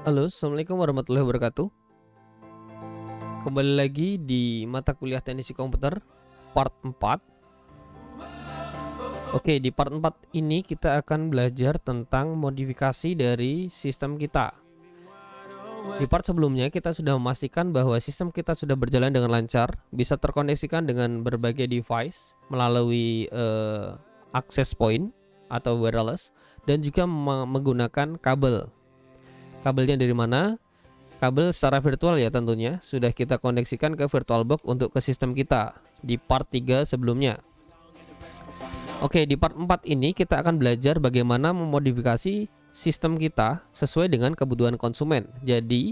Halo, assalamualaikum warahmatullahi wabarakatuh. Kembali lagi di mata kuliah teknisi komputer part 4. Oke, di part 4 ini kita akan belajar tentang modifikasi dari sistem kita. Di part sebelumnya kita sudah memastikan bahwa sistem kita sudah berjalan dengan lancar, bisa terkoneksikan dengan berbagai device melalui access point atau wireless, dan juga menggunakan kabel. Kabelnya dari mana? Kabel secara virtual ya tentunya, sudah kita koneksikan ke VirtualBox untuk ke sistem kita di part 3 sebelumnya. Oke, di part 4 ini kita akan belajar bagaimana memodifikasi sistem kita sesuai dengan kebutuhan konsumen. Jadi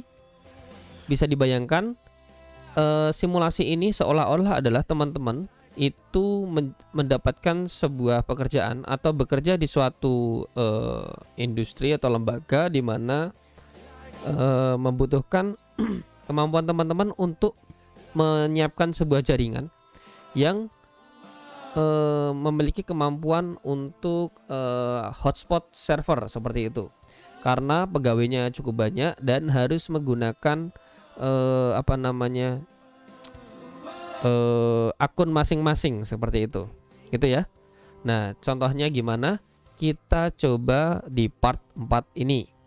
bisa dibayangkan simulasi ini seolah-olah adalah teman-teman itu mendapatkan sebuah pekerjaan atau bekerja di suatu industri atau lembaga di mana membutuhkan kemampuan teman-teman untuk menyiapkan sebuah jaringan yang memiliki kemampuan untuk hotspot server seperti itu, karena pegawainya cukup banyak dan harus menggunakan akun masing-masing seperti itu, gitu ya. Nah, contohnya gimana? Kita coba di part 4 ini.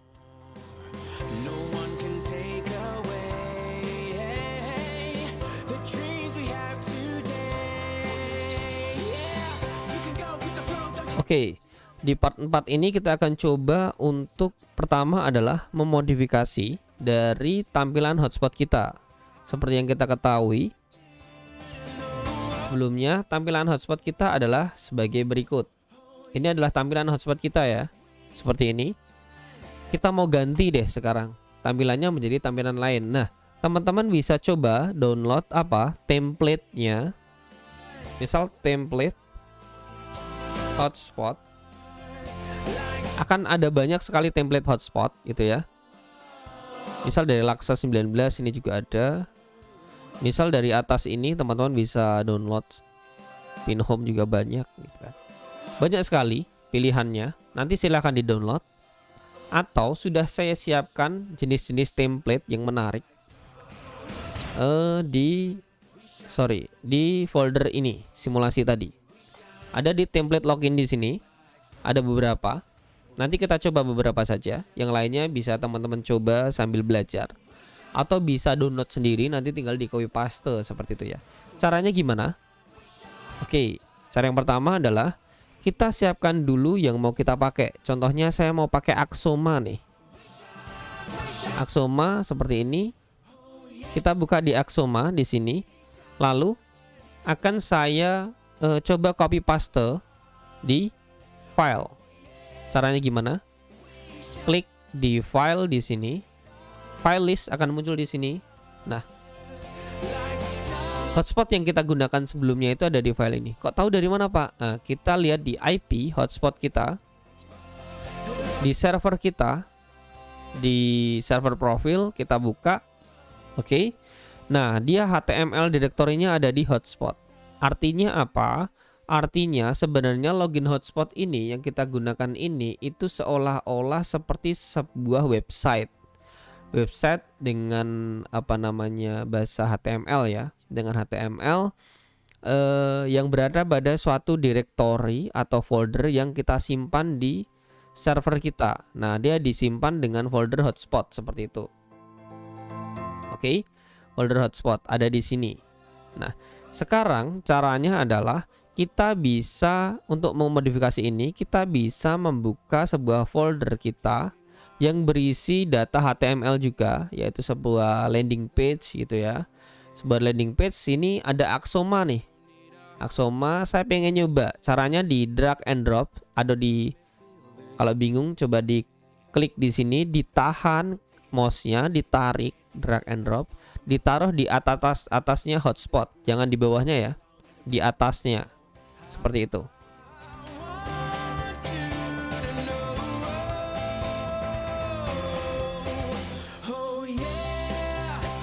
Oke, di part 4 ini kita akan coba untuk pertama adalah memodifikasi dari tampilan hotspot kita. Seperti yang kita ketahui sebelumnya, tampilan hotspot kita adalah sebagai berikut. Ini adalah tampilan hotspot kita ya, seperti ini. Kita mau ganti deh sekarang, tampilannya menjadi tampilan lain. Nah, teman-teman bisa coba download template-nya. Misal template hotspot, akan ada banyak sekali template hotspot gitu ya. Misal dari Laksa 19 ini juga ada. Misal dari atas ini teman-teman bisa download. Pinhome juga banyak gitu kan. Banyak sekali pilihannya. Nanti silahkan di download. Atau sudah saya siapkan jenis-jenis template yang menarik di folder ini, simulasi tadi. Ada di template login di sini, ada beberapa. Nanti kita coba beberapa saja. Yang lainnya bisa teman-teman coba sambil belajar, atau bisa download sendiri. Nanti tinggal di copy paste seperti itu ya. Caranya gimana? Oke, cara yang pertama adalah kita siapkan dulu yang mau kita pakai. Contohnya saya mau pakai Axoma nih. Axoma seperti ini. Kita buka di Axoma di sini. Lalu akan saya coba copy paste di file. Caranya gimana? Klik di file di sini. File list akan muncul di sini. Nah, hotspot yang kita gunakan sebelumnya itu ada di file ini. Kok tahu dari mana, Pak? Nah, kita lihat di IP hotspot kita, di server kita, di server profil kita buka. Oke. Nah, dia HTML direktorinya ada di hotspot. Artinya apa? Artinya sebenarnya login hotspot ini yang kita gunakan ini itu seolah-olah seperti sebuah website. Website dengan bahasa HTML ya, dengan HTML yang berada pada suatu directory atau folder yang kita simpan di server kita. Nah, dia disimpan dengan folder hotspot seperti itu. Oke, folder hotspot ada di sini. Nah, sekarang caranya adalah kita bisa untuk memodifikasi ini, kita bisa membuka sebuah folder kita yang berisi data HTML juga, yaitu sebuah landing page gitu ya. Sebuah landing page sini ada Axoma nih. Axoma saya pengen nyoba. Caranya di drag and drop, kalau bingung coba diklik di sini, ditahan mouse-nya, ditarik, drag and drop, ditaruh di atasnya hotspot, jangan di bawahnya ya, di atasnya seperti itu.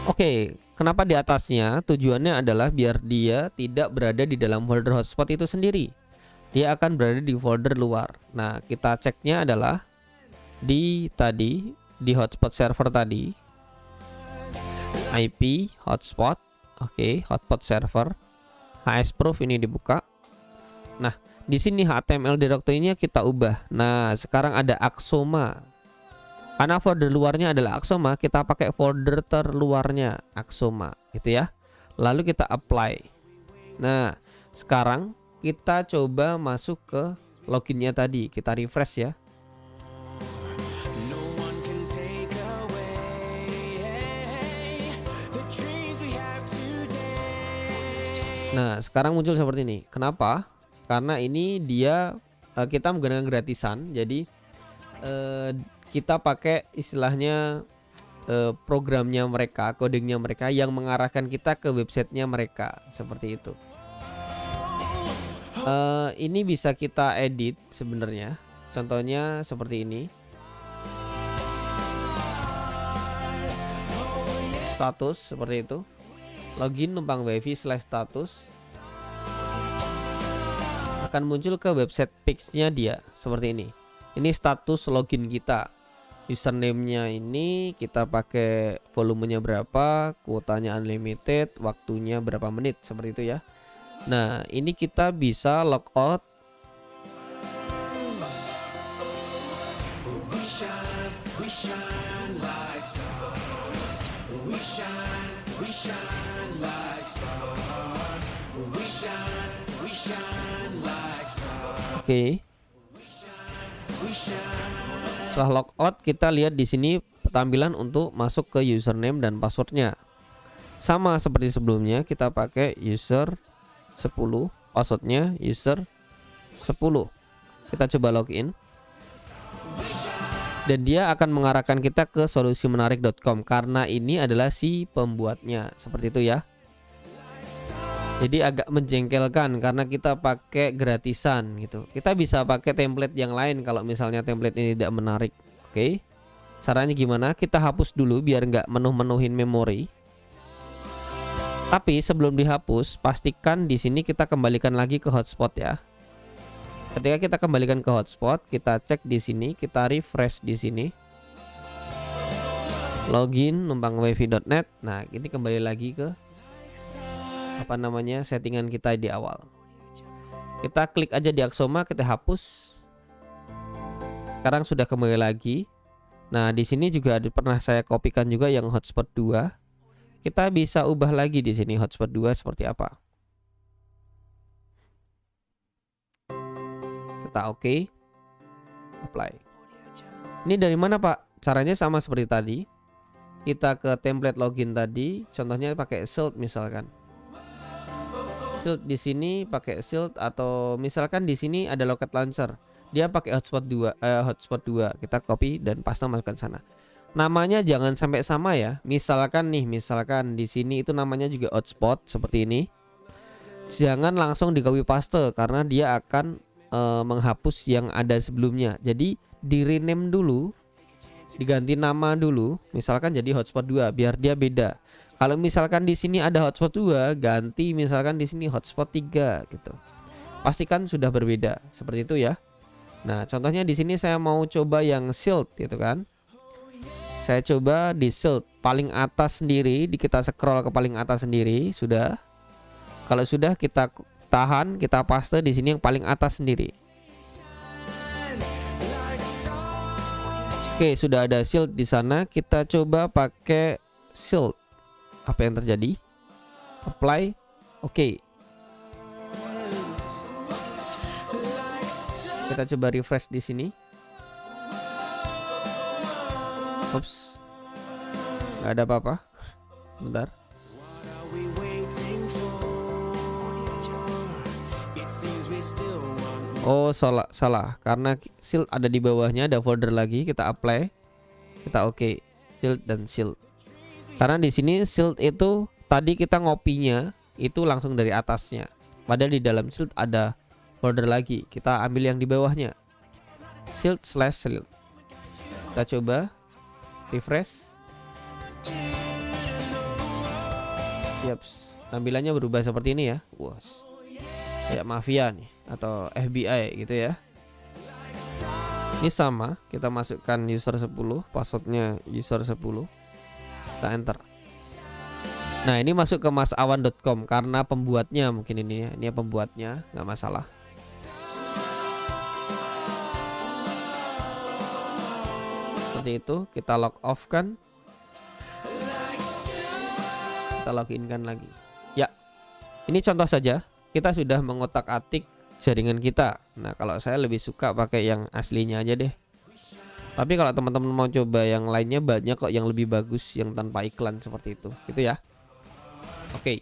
Oke, kenapa di atasnya? Tujuannya adalah biar dia tidak berada di dalam folder hotspot itu sendiri. Dia akan berada di folder luar. Nah, kita ceknya adalah di tadi di hotspot server tadi. IP hotspot, oke, hotspot server, hsproof ini dibuka. Nah, di sini HTML directory-nya kita ubah. Nah, sekarang ada Aksoma. Karena folder luarnya adalah Aksoma, kita pakai folder terluarnya Aksoma, gitu ya. Lalu kita apply. Nah, sekarang kita coba masuk ke loginnya tadi, kita refresh ya. Nah, sekarang muncul seperti ini. Kenapa? Karena ini dia kita menggunakan gratisan. Jadi kita pakai istilahnya programnya mereka, codingnya mereka yang mengarahkan kita ke websitenya mereka, seperti itu. Ini bisa kita edit sebenarnya. Contohnya seperti ini. Status seperti itu. Login numpang wifi /status. Akan muncul ke website page-nya dia seperti ini. Ini status login kita. Username-nya ini kita pakai volumenya berapa, kuotanya unlimited, waktunya berapa menit, seperti itu ya. Nah, ini kita bisa logout. Oke. Setelah logout, kita lihat di sini tampilan untuk masuk ke username dan passwordnya. Sama seperti sebelumnya, kita pakai user 10, passwordnya user 10. Kita coba login. Dan dia akan mengarahkan kita ke solusimenarik.com karena ini adalah si pembuatnya, seperti itu ya. Jadi agak menjengkelkan karena kita pakai gratisan gitu. Kita bisa pakai template yang lain kalau misalnya template ini tidak menarik. Oke. Caranya gimana? Kita hapus dulu biar nggak menuhin memori. Tapi sebelum dihapus, pastikan di sini kita kembalikan lagi ke hotspot ya. Ketika kita kembalikan ke hotspot, kita cek di sini, kita refresh di sini. Login numpang wifi.net. Nah, ini kembali lagi ke settingan kita di awal. Kita klik aja di Aksoma, kita hapus. Sekarang sudah kembali lagi. Nah, di sini juga pernah saya kopikan juga yang hotspot 2. Kita bisa ubah lagi di sini hotspot 2 seperti apa. Kita oke. Apply. Ini dari mana, Pak? Caranya sama seperti tadi. Kita ke template login tadi, contohnya pakai Shield misalkan. Shield di sini pakai Shield, atau misalkan di sini ada Locket Launcher. Dia pakai hotspot 2. Kita copy dan paste masukkan sana. Namanya jangan sampai sama ya. Misalkan di sini itu namanya juga hotspot seperti ini. Jangan langsung di copy paste karena dia akan menghapus yang ada sebelumnya. Jadi di rename dulu, diganti nama dulu, misalkan jadi hotspot 2 biar dia beda. Kalau misalkan di sini ada hotspot 2, ganti misalkan di sini hotspot 3 gitu. Pastikan sudah berbeda, seperti itu ya. Nah, contohnya di sini saya mau coba yang Shield gitu kan. Saya coba di Shield paling atas sendiri, kita scroll ke paling atas sendiri, sudah. Kalau sudah kita tahan, kita paste di sini yang paling atas sendiri. Oke, sudah ada Shield di sana. Kita coba pakai Shield. Apa yang terjadi? Apply. Oke. Kita coba refresh di sini. Oops. Nggak ada apa-apa. Bentar. Oh, salah. Karena Shield ada di bawahnya, ada folder lagi. Kita apply. Kita oke. Shield dan Shield. Karena di sini Shield itu tadi kita ngopinya itu langsung dari atasnya. Padahal di dalam Shield ada folder lagi. Kita ambil yang di bawahnya. Shield/Shield. Kita coba refresh. Yaps, tampilannya berubah seperti ini ya. Kayak mafia nih atau FBI gitu ya. Ini sama, kita masukkan user 10, passwordnya user 10, kita enter. Nah, ini masuk ke masawan.com karena pembuatnya mungkin ini ya. Ini pembuatnya, nggak masalah. Seperti itu, kita log off kan. Kita login kan lagi. Ya, ini contoh saja. Kita sudah mengotak-atik jaringan kita. Nah, kalau saya lebih suka pakai yang aslinya aja deh. Tapi kalau teman-teman mau coba yang lainnya, banyak kok yang lebih bagus yang tanpa iklan seperti itu. Gitu ya. Oke.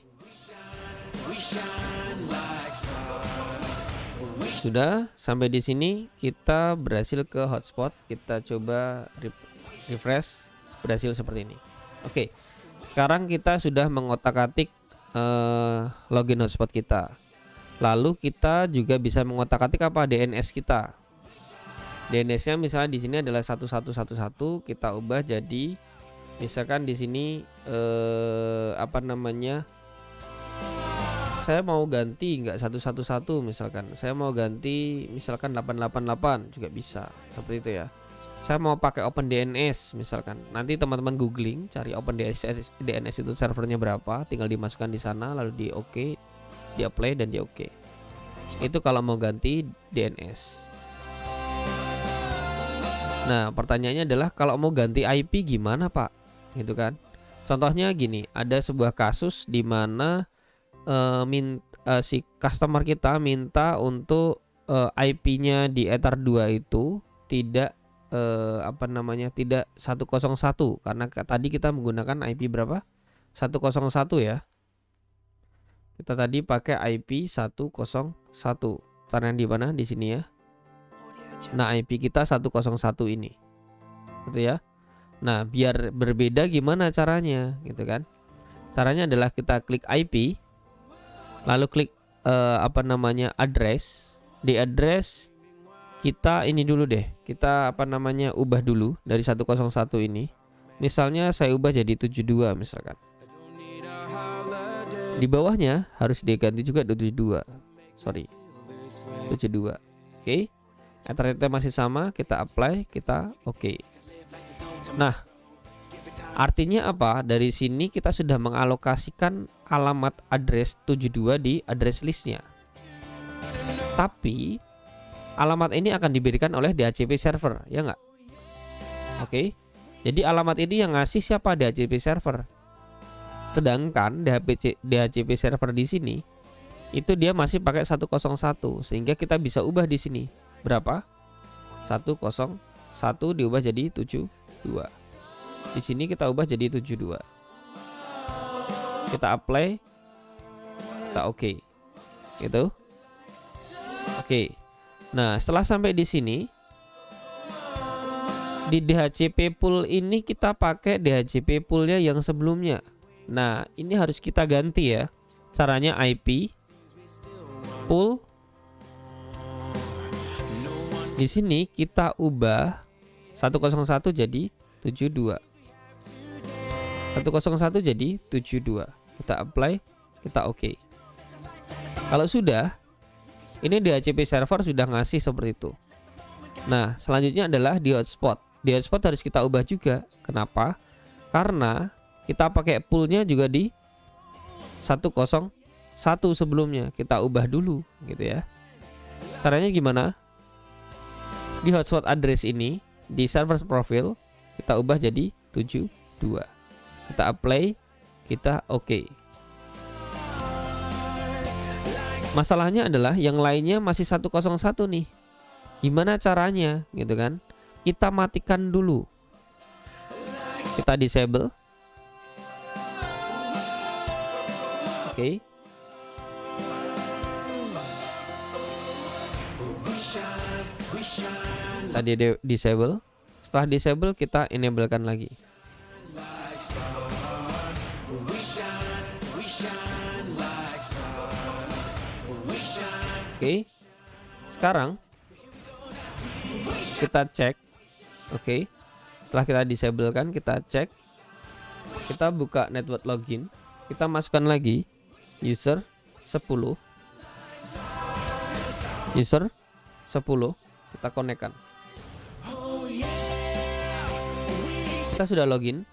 Sudah sampai di sini kita berhasil ke hotspot. Kita coba refresh, berhasil seperti ini. Oke. Sekarang kita sudah mengotak-atik login hotspot kita. Lalu kita juga bisa mengotak-atik apa DNS kita. DNS-nya misalnya di sini adalah 1111, kita ubah jadi misalkan di sini apa namanya? Saya mau ganti nggak 111 misalkan. Saya mau ganti misalkan 888 juga bisa. Seperti itu ya. Saya mau pakai OpenDNS misalkan. Nanti teman-teman googling cari OpenDNS itu servernya berapa, tinggal dimasukkan di sana lalu di oke. Di apply dan di oke. Itu kalau mau ganti DNS. Nah, pertanyaannya adalah kalau mau ganti IP gimana, Pak? Gitu kan. Contohnya gini, ada sebuah kasus di mana si customer kita minta untuk IP-nya di Ether 2 itu tidak apa namanya? Tidak 101 karena tadi kita menggunakan IP berapa? 101 ya. Kita tadi pakai IP 101. Caranya di mana? Di sini ya. Nah, IP kita 101 ini. Gitu ya. Nah, biar berbeda gimana caranya, gitu kan? Caranya adalah kita klik IP, lalu klik apa namanya? Address. Di address kita ini dulu deh. Kita apa namanya? Ubah dulu dari 101 ini. Misalnya saya ubah jadi 72 misalkan. Di bawahnya harus diganti juga 72. Sorry. 72. Oke. Ethernet masih sama, kita apply, kita oke. Nah, artinya apa? Dari sini kita sudah mengalokasikan alamat address 72 di address listnya. Tapi alamat ini akan diberikan oleh DHCP server, ya nggak? Oke. Jadi alamat ini yang ngasih siapa? DHCP server. Sedangkan DHCP server di sini itu dia masih pakai 101 sehingga kita bisa ubah di sini. Berapa? 101 diubah jadi 72. Di sini kita ubah jadi 72. Kita apply. Kita oke. Gitu. Oke. Nah, setelah sampai di sini di DHCP pool ini kita pakai DHCP poolnya yang sebelumnya. Nah, ini harus kita ganti ya. Caranya IP pool. Di sini kita ubah 101 jadi 72. 101 jadi 72. Kita apply, kita oke. Kalau sudah, ini DHCP server sudah ngasih seperti itu. Nah, selanjutnya adalah di hotspot. Di hotspot harus kita ubah juga. Kenapa? Karena kita pakai poolnya juga di 101 sebelumnya. Kita ubah dulu gitu ya. Caranya gimana? Di hotspot address ini, di server profile, kita ubah jadi 72. Kita apply, kita oke. Masalahnya adalah yang lainnya masih 101 nih. Gimana caranya gitu kan? Kita matikan dulu. Kita disable. Oke. Tadi disable. Setelah disable kita enablekan lagi. Oke. Sekarang kita cek. Oke. Setelah kita disable kan, kita cek. Kita buka network login. Kita masukkan lagi user 10. User 10. Kita konekkan. Kita sudah login.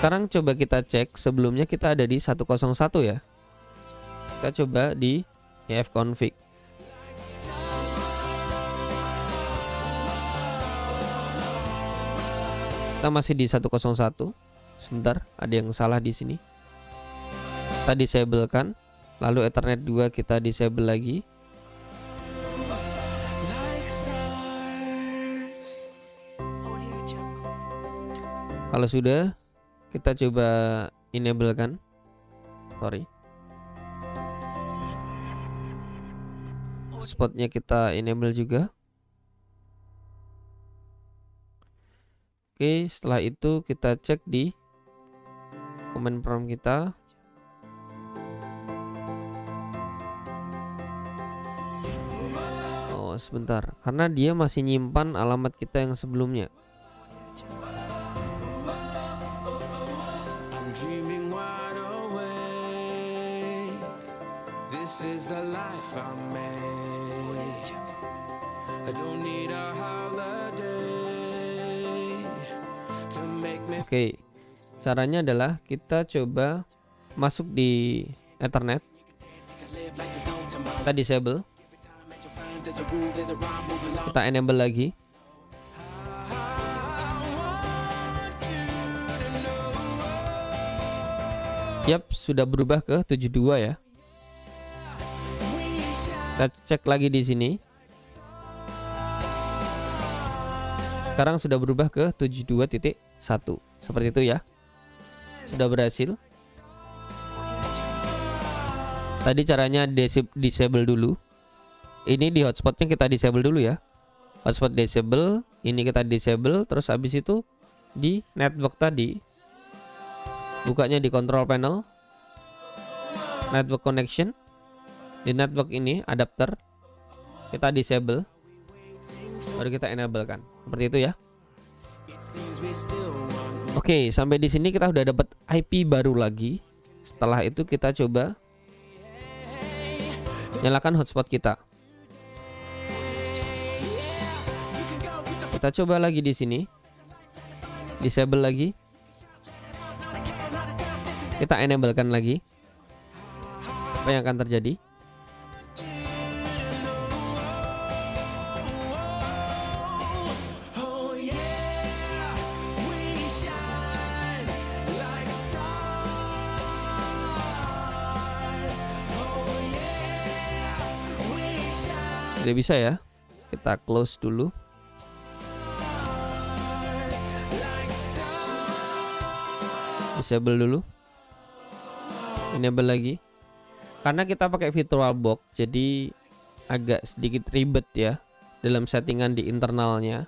Sekarang coba kita cek, sebelumnya kita ada di 101 ya. Kita coba di ifconfig. Kita masih di 101. Sebentar, ada yang salah di sini. Kita disablekan, lalu Ethernet 2 kita disable lagi. Kalau sudah, kita coba enable kan. Hotspotnya kita enable juga. Oke, setelah itu kita cek di command prompt kita. Oh, sebentar, karena dia masih nyimpan alamat kita yang sebelumnya. Oke, caranya adalah kita coba masuk di Ethernet. Kita disable. Kita enable lagi. Yap, sudah berubah ke 72 ya. Kita cek lagi di sini. Sekarang sudah berubah ke 72.1. Seperti itu ya. Sudah berhasil. Tadi caranya disable dulu. Ini di hotspotnya kita disable dulu ya. Hotspot disable, ini kita disable, terus habis itu di network tadi bukanya di control panel, network connection. Di network ini adapter kita disable, baru kita enable kan. Seperti itu ya. Oke, sampai di sini kita udah dapat IP baru lagi. Setelah itu kita coba nyalakan hotspot kita. Kita coba lagi di sini. Disable lagi. Kita enable kan lagi. Apa yang akan terjadi? Tidak bisa ya. Kita close dulu. Disable dulu. Enable lagi. Karena kita pakai VirtualBox, jadi agak sedikit ribet ya dalam settingan di internalnya.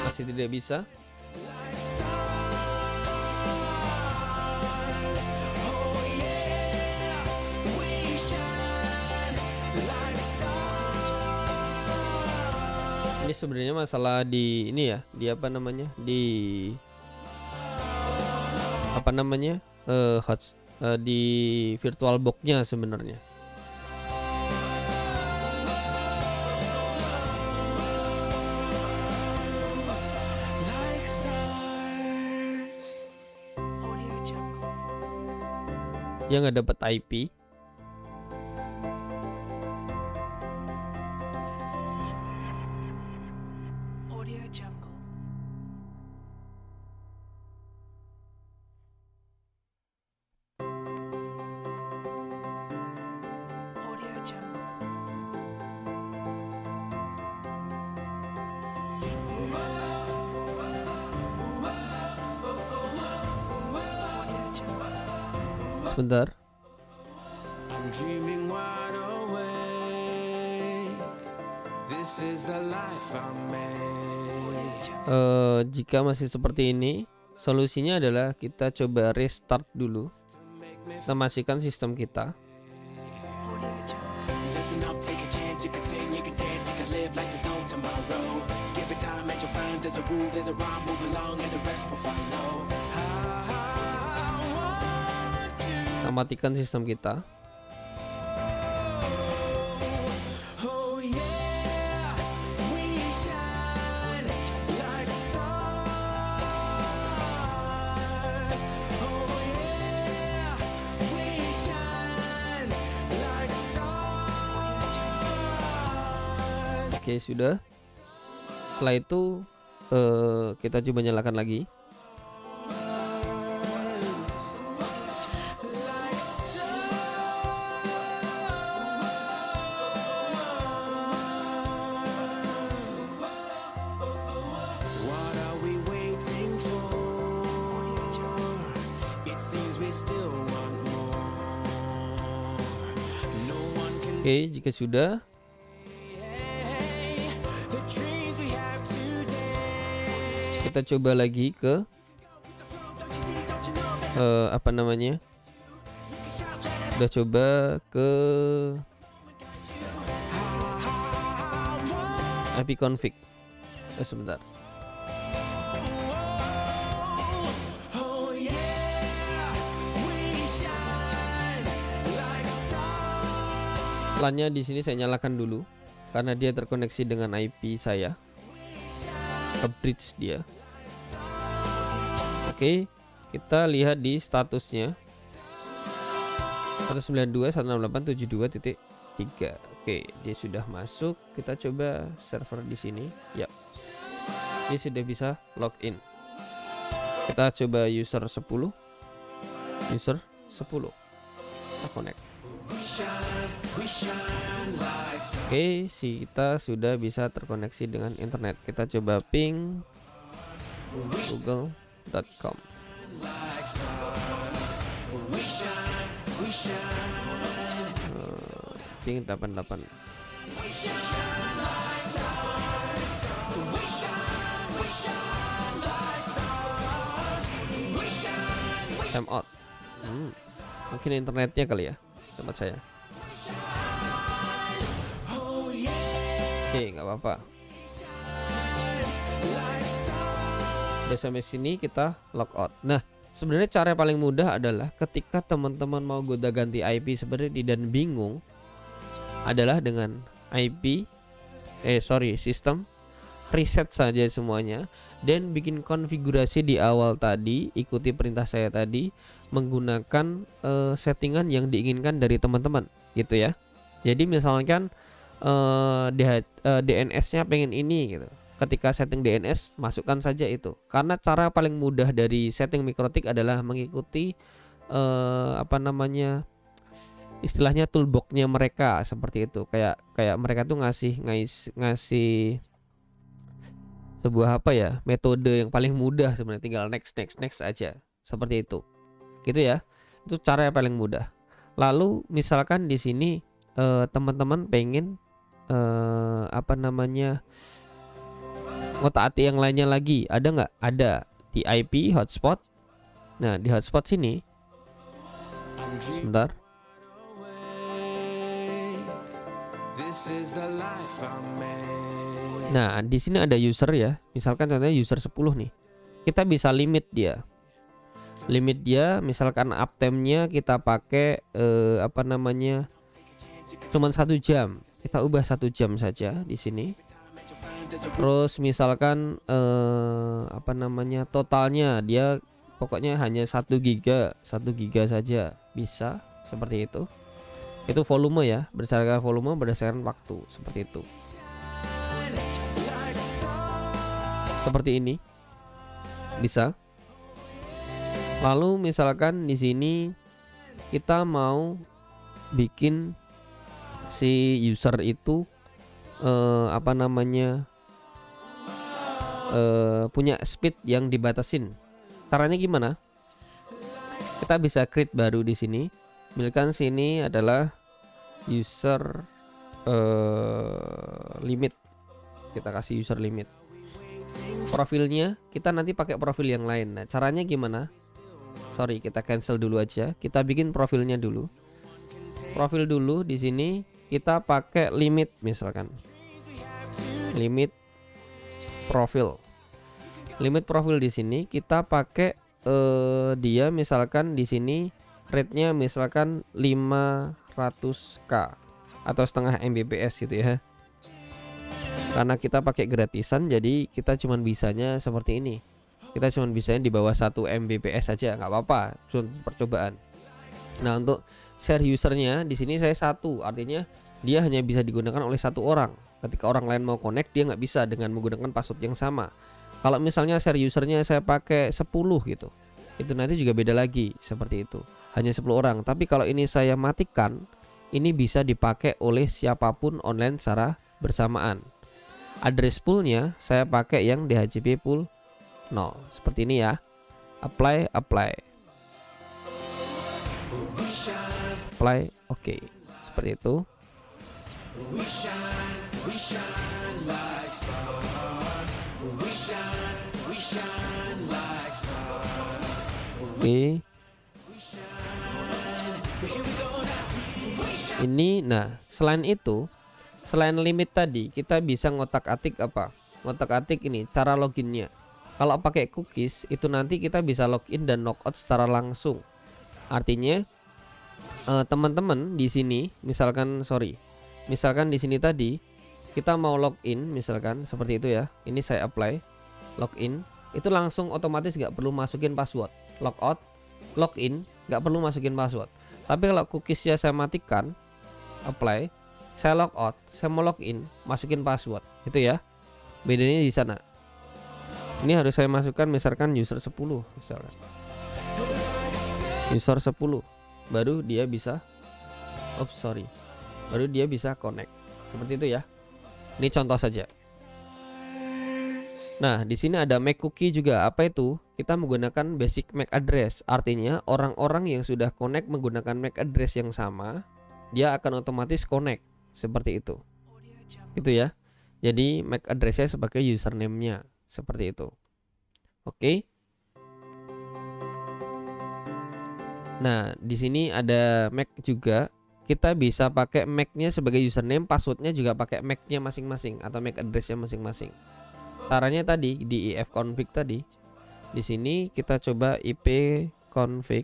Masih tidak bisa. Ini sebenarnya masalah di ini ya, di apa namanya? Di apa namanya? Di VirtualBox-nya sebenarnya. Dia nggak dapat IP. Sebentar. I'm dreaming wide awake. This is the life I made. Jika masih seperti ini, solusinya adalah kita coba restart dulu. Kita matikan sistem kita. Listen up, take a chance. You can sing, you can dance, you can live like there's no tomorrow. Give it time and you'll find there's a groove, there's a rhyme. Move along and the rest will follow. Kita matikan sistem kita. Oh yeah, we shine like stars. Oh yeah, we shine like stars. Oke, sudah. Setelah itu kita coba nyalakan lagi. What are we waiting for? It seems we still want more. No one can Oke, jika sudah, the dreams we have today. kita coba lagi ke apa namanya? Udah coba ke ipconfig. Sebentar. Oh yeah, we shine like stars. LAN-nya di sini saya nyalakan dulu karena dia terkoneksi dengan IP saya. Ke bridge dia. Oke, kita lihat di statusnya 192.168.72.3. Oke, dia sudah masuk. Kita coba server di sini. Ya, dia sudah bisa login. Kita coba user 10. User 10. Kita connect. Oke, kita sudah bisa terkoneksi dengan internet. Kita coba ping google.com. Ping 88. Time out. Mungkin internetnya kali ya tempat saya. Oke, nggak apa-apa. Udah sampai sini kita logout. Nah, sebenarnya cara yang paling mudah adalah ketika teman-teman mau gonta-ganti IP sebenarnya dan bingung adalah dengan sistem reset saja semuanya dan bikin konfigurasi di awal tadi, ikuti perintah saya tadi menggunakan settingan yang diinginkan dari teman-teman gitu ya. Jadi misalkan DNS-nya pengen ini gitu. Ketika setting DNS masukkan saja itu. Karena cara paling mudah dari setting MikroTik adalah mengikuti istilahnya toolbox-nya mereka seperti itu. Kayak mereka tuh ngasih sebuah metode yang paling mudah sebenarnya, tinggal next aja seperti itu. Gitu ya. Itu cara yang paling mudah. Lalu misalkan di sini teman-teman pengen ngotak-atik yang lainnya lagi, ada nggak? Ada di IP hotspot. Nah, di hotspot sini sebentar. Nah, di sini ada user ya. Misalkan contohnya user 10 nih. Kita bisa limit dia. Limit dia misalkan uptime-nya kita pakai cuman 1 jam. Kita ubah 1 jam saja di sini. Terus misalkan totalnya dia pokoknya hanya 1 giga saja bisa seperti itu. Itu volume ya, berdasarkan volume berdasarkan waktu seperti itu. Seperti ini bisa. Lalu misalkan di sini kita mau bikin si user itu punya speed yang dibatasin. Caranya gimana? Kita bisa create baru di sini. Misalkan sini adalah user limit. Kita kasih user limit. Profilnya kita nanti pakai profil yang lain. Nah, caranya gimana? Sorry, kita cancel dulu aja. Kita bikin profilnya dulu. Profil dulu di sini kita pakai limit misalkan. Limit profil. Limit profil di sini kita pakai dia misalkan di sini rate-nya misalkan 500k atau setengah Mbps gitu ya. Karena kita pakai gratisan jadi kita cuman bisanya seperti ini. Kita cuman bisanya di bawah 1 Mbps saja, nggak apa-apa, cuma percobaan. Nah, untuk share usernya di sini saya 1, artinya dia hanya bisa digunakan oleh 1 orang. Ketika orang lain mau connect dia nggak bisa dengan menggunakan password yang sama. Kalau misalnya share usernya saya pakai 10 gitu, itu nanti juga beda lagi seperti itu. Hanya 10 orang. Tapi kalau ini saya matikan, ini bisa dipakai oleh siapapun online secara bersamaan. Address poolnya saya pakai yang DHCP pool 0 seperti ini ya. Apply, oke. Seperti itu. Oke. Ini, nah selain itu, selain limit tadi, kita bisa ngotak-atik apa? Ngotak-atik ini cara loginnya. Kalau pakai cookies itu nanti kita bisa login dan logout secara langsung. Artinya teman-teman di sini, misalkan di sini tadi kita mau login, misalkan seperti itu ya. Ini saya apply, login, itu langsung otomatis nggak perlu masukin password. Logout, login, nggak perlu masukin password. Tapi kalau cookiesnya saya matikan, apply, saya logout, saya mau login, masukin password, itu ya. Bedanya di sana. Ini harus saya masukkan misalkan user 10 misalkan. User 10 baru dia bisa baru dia bisa connect. Seperti itu ya. Ini contoh saja. Nah, di sini ada MAC cookie juga. Apa itu? Kita menggunakan basic MAC address. Artinya orang-orang yang sudah connect menggunakan MAC address yang sama, dia akan otomatis connect. Seperti itu. Itu ya. Jadi MAC address-nya sebagai username-nya. Seperti itu. Oke. Nah, di sini ada MAC juga. Kita bisa pakai MAC-nya sebagai username, password-nya juga pakai MAC-nya masing-masing atau MAC address-nya masing-masing. Caranya tadi di ifconfig tadi. Di sini kita coba ipconfig.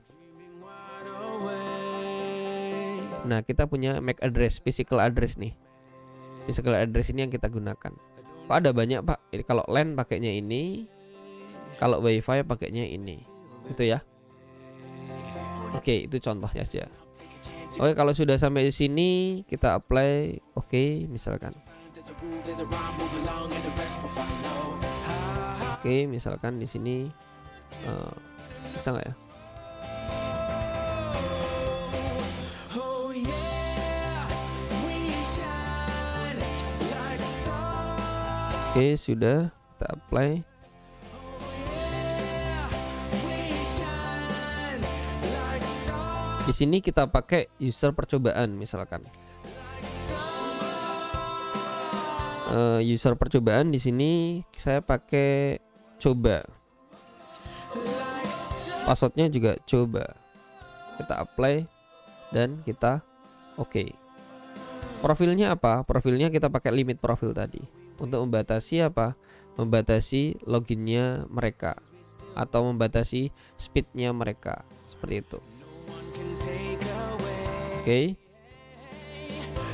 Nah, kita punya MAC address, physical address nih. Physical address ini yang kita gunakan. Pak, ada banyak, Pak. Ini kalau LAN pakainya ini, kalau WiFi pakainya ini. Itu ya. Oke, itu contohnya aja. Oke, kalau sudah sampai di sini kita apply, oke, misalkan. Oke, misalkan di sini bisa nggak ya? Oke, sudah kita apply. Di sini kita pakai user percobaan misalkan. User percobaan di sini saya pakai coba. Passwordnya juga coba. Kita apply dan kita oke. Profilnya apa? Profilnya kita pakai limit profil tadi. Untuk membatasi apa? Membatasi loginnya mereka atau membatasi speednya mereka. Seperti itu. Oke.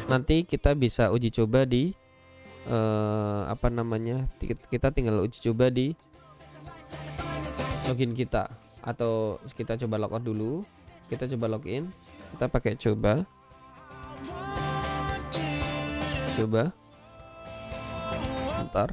Nanti kita bisa uji coba di apa namanya? Kita tinggal uji coba di login kita atau kita coba logout dulu. Kita coba login. Kita pakai coba. Bentar.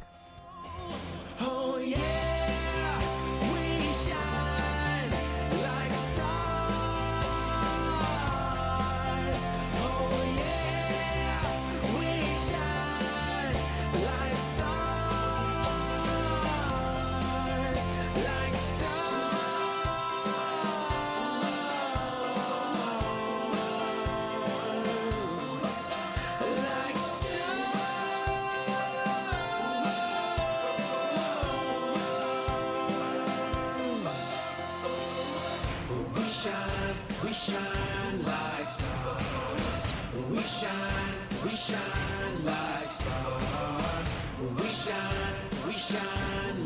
shine like stars. We shine like stars. We shine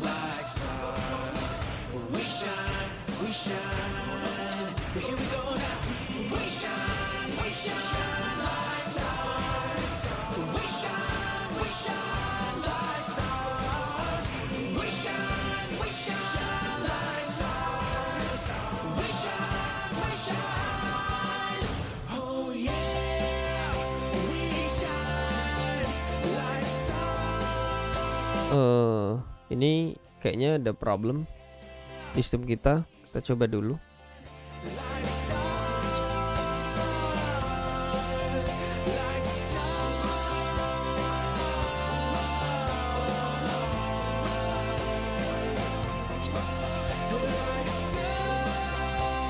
like stars. We shine. But here we go now. We shine like stars. We shine like stars. We shine like stars. We shine. Oh yeah. We shine like stars. Ini kayaknya ada problem sistem kita. Kita coba dulu. Like stars. Like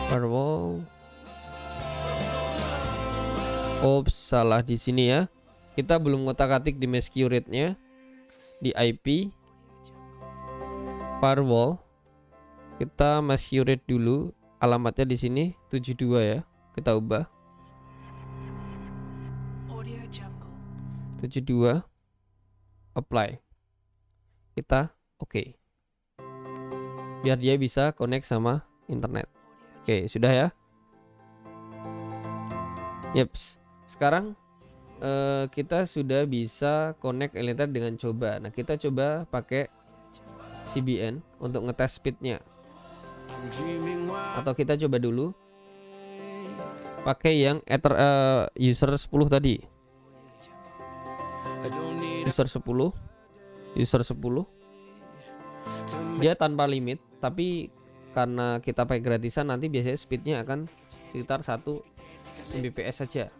Firewall. Oops, salah di sini ya. Kita belum ngotak-atik di masquerade-nya. Di IP firewall. Kita masquerade dulu. Alamatnya di sini 72 ya. Kita ubah. 72. Apply. Kita oke. Biar dia bisa connect sama internet. Oke, sudah ya. Yeps. Sekarang kita sudah bisa connect Elite dengan coba. Nah, kita coba pakai CBN untuk ngetes speednya. Atau kita coba dulu pakai yang user 10 tadi. User 10. Dia tanpa limit, tapi karena kita pakai gratisan nanti biasanya speednya akan sekitar 1 Mbps saja.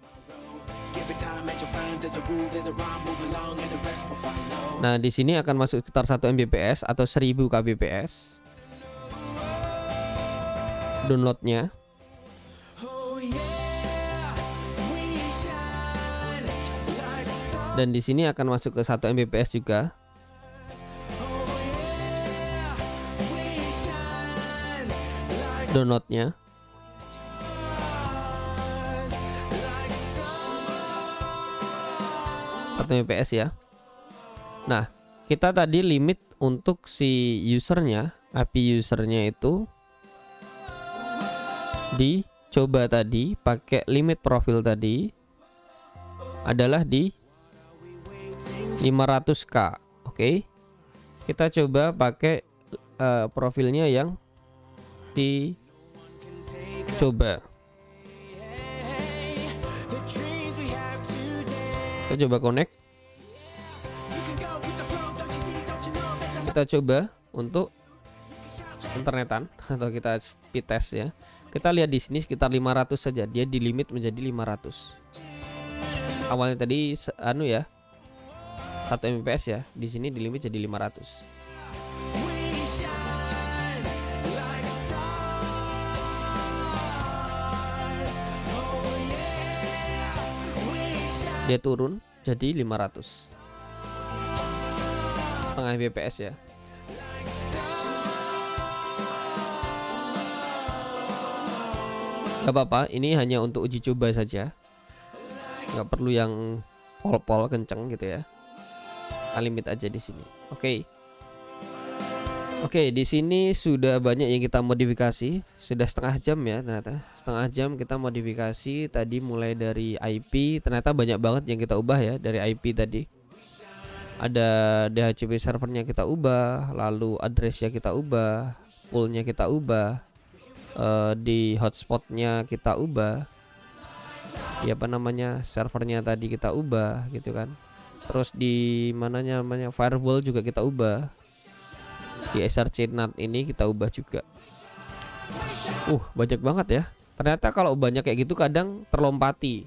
Nah, di sini akan masuk sekitar 1 Mbps atau 1000 Kbps. Downloadnya. Dan di sini akan masuk ke 1 Mbps juga. Downloadnya. Mbps ya. Nah, kita tadi limit untuk si usernya, API usernya itu dicoba tadi pakai limit profil tadi adalah di 500k. Oke. Kita coba pakai profilnya yang dicoba. Kita coba connect. Kita coba untuk internetan atau kita speed test ya. Kita lihat di sini sekitar 500 saja. Dia di limit menjadi 500. Awalnya tadi 1 Mbps ya. Di sini di limit jadi 500. Dia turun jadi 500 setengah Mbps ya. Gak apa-apa, ini hanya untuk uji coba saja. Gak perlu yang pol-pol kenceng gitu ya. Limit aja di sini. Oke, di sini sudah banyak yang kita modifikasi. Sudah setengah jam ya ternyata. Setengah jam kita modifikasi tadi mulai dari IP. Ternyata banyak banget yang kita ubah ya dari IP tadi. Ada DHCP servernya kita ubah, lalu addressnya kita ubah, poolnya kita ubah, di hotspotnya kita ubah, ya servernya tadi kita ubah gitu kan. Terus di namanya firewall juga kita ubah. Di SRC NAT ini kita ubah juga. Banyak banget ya. Ternyata kalau banyak kayak gitu kadang terlompati.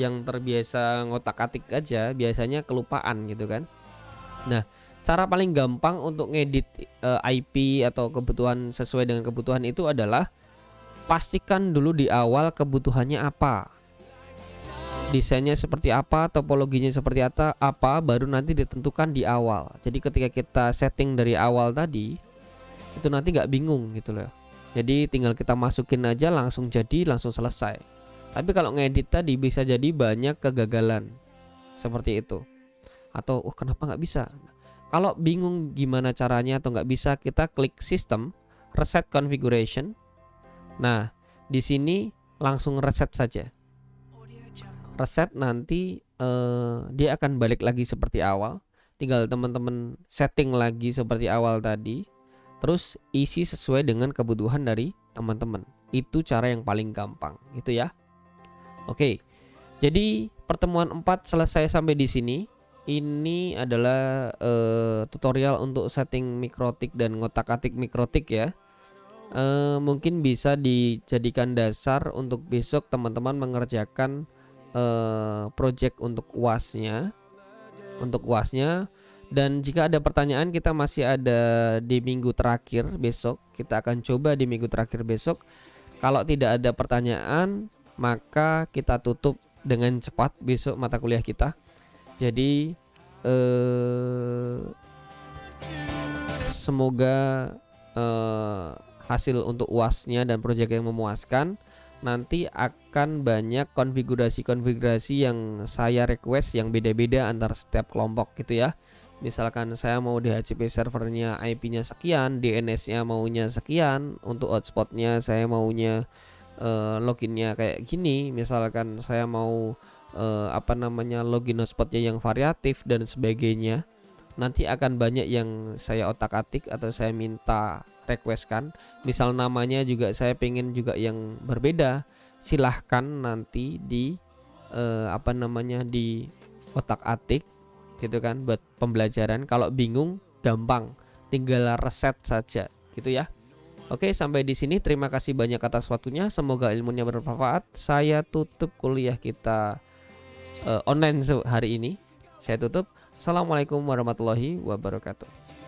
Yang terbiasa ngotak-atik aja biasanya kelupaan gitu kan. Nah, cara paling gampang untuk ngedit IP atau kebutuhan sesuai dengan kebutuhan itu adalah pastikan dulu di awal kebutuhannya apa. Desainnya seperti apa, topologinya seperti apa, baru nanti ditentukan di awal. Jadi ketika kita setting dari awal tadi, itu nanti nggak bingung gitu loh. Jadi tinggal kita masukin aja langsung jadi, langsung selesai. Tapi kalau ngedit tadi bisa jadi banyak kegagalan seperti itu. Atau kenapa nggak bisa? Kalau bingung gimana caranya atau nggak bisa, kita klik sistem, reset configuration. Nah, di sini langsung reset saja. Reset nanti dia akan balik lagi seperti awal. Tinggal teman-teman setting lagi seperti awal tadi. Terus isi sesuai dengan kebutuhan dari teman-teman. Itu cara yang paling gampang, gitu ya. Oke. Jadi pertemuan 4 selesai sampai di sini. Ini adalah tutorial untuk setting mikrotik dan ngotak-atik mikrotik ya. Mungkin bisa dijadikan dasar untuk besok teman-teman mengerjakan project untuk UAS-nya. Dan jika ada pertanyaan, kita masih ada di minggu terakhir besok. Kita akan coba di minggu terakhir besok. Kalau tidak ada pertanyaan, maka kita tutup dengan cepat besok mata kuliah kita. Jadi semoga hasil untuk UAS-nya dan proyek yang memuaskan. Nanti akan banyak konfigurasi-konfigurasi yang saya request yang beda-beda antar setiap kelompok gitu ya. Misalkan saya mau DHCP servernya IP-nya sekian, DNS-nya maunya sekian, untuk hotspotnya saya maunya loginnya kayak gini. Misalkan saya mau login hotspotnya yang variatif dan sebagainya. Nanti akan banyak yang saya otak-atik atau saya minta requestkan. Misal namanya juga saya pengen juga yang berbeda, silahkan nanti di di otak-atik gitu kan buat pembelajaran. Kalau bingung gampang, tinggal reset saja gitu ya. Oke, sampai di sini terima kasih banyak atas waktunya, semoga ilmunya bermanfaat. Saya tutup kuliah kita online hari ini. Saya tutup. Assalamualaikum warahmatullahi wabarakatuh.